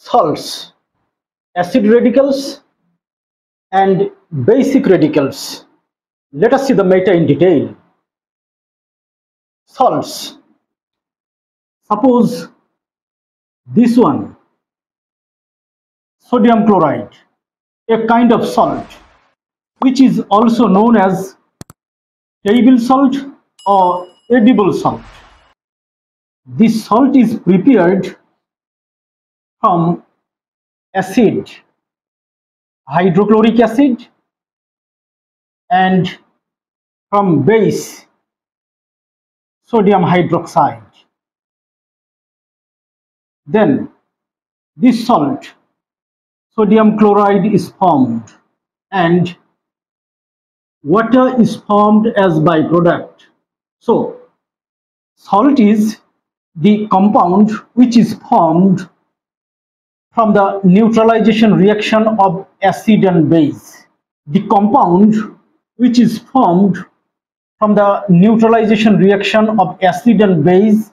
salts, acid radicals and basic radicals. Let us see the matter in detail. Salts. Suppose this one, sodium chloride, a kind of salt, which is also known as table salt or edible salt. This salt is prepared from acid, hydrochloric acid, and from base, sodium hydroxide. Then this salt, sodium chloride, is formed and water is formed as byproduct. So salt is the compound which is formed from the neutralization reaction of acid and base. The compound which is formed from the neutralization reaction of acid and base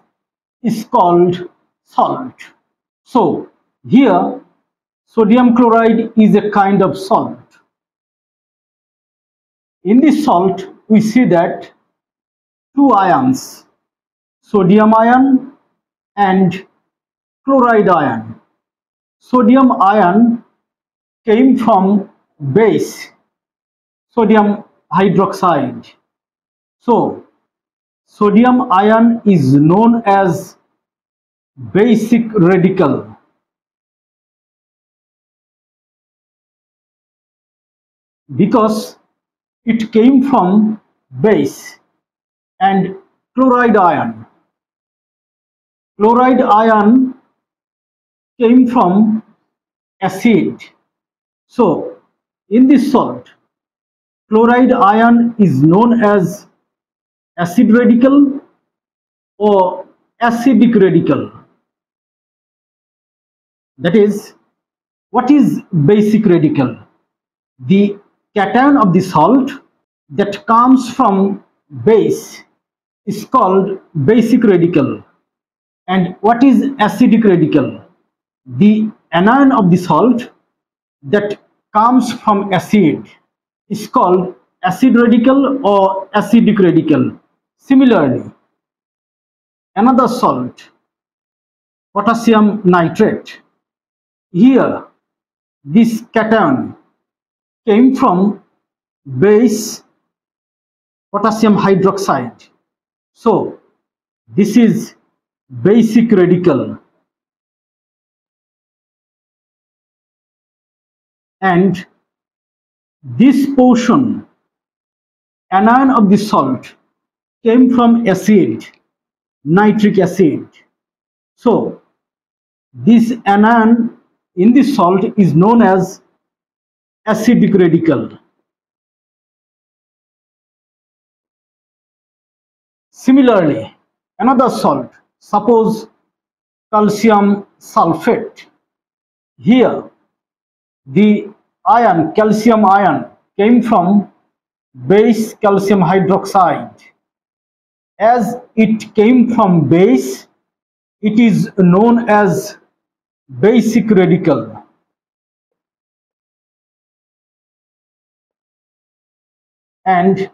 is called salt. So here sodium chloride is a kind of salt. In this salt we see that two ions, sodium ion and chloride ion. Sodium ion came from base, sodium hydroxide. So sodium ion is known as basic radical. Because it came from base. And chloride ion. Chloride ion came from acid. So in this salt, chloride ion is known as acid radical or acidic radical. That is, what is basic radical? The cation of the salt that comes from base is called basic radical. And what is acidic radical? The anion of the salt that comes from acid is called acid radical or acidic radical. Similarly, another salt, potassium nitrate. Here, this cation came from base, potassium hydroxide. So this is basic radical. And this portion, anion of the salt, came from acid, nitric acid. So this anion in the salt is known as acidic radical. Similarly, another salt, suppose calcium sulfate. Here, the ion, calcium ion, came from base, calcium hydroxide. As it came from base, it is known as basic radical. And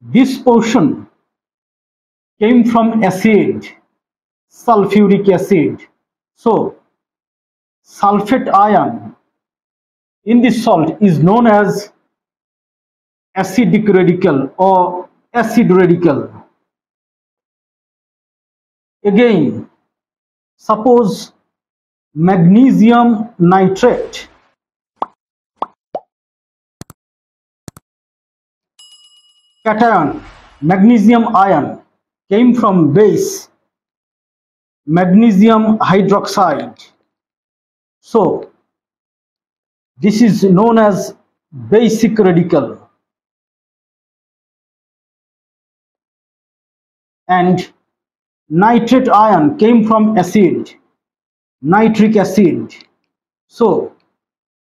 this portion came from acid, sulfuric acid. So sulfate ion in this salt is known as acidic radical or acid radical. Again, suppose magnesium nitrate. Cation, magnesium ion, came from base, magnesium hydroxide. So this is known as basic radical. And nitrate ion came from acid, nitric acid. So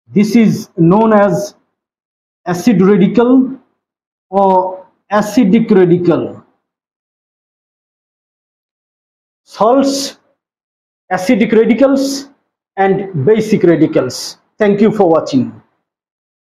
this is known as acid radical or acidic radical. Salts, acidic radicals, and basic radicals. Thank you for watching.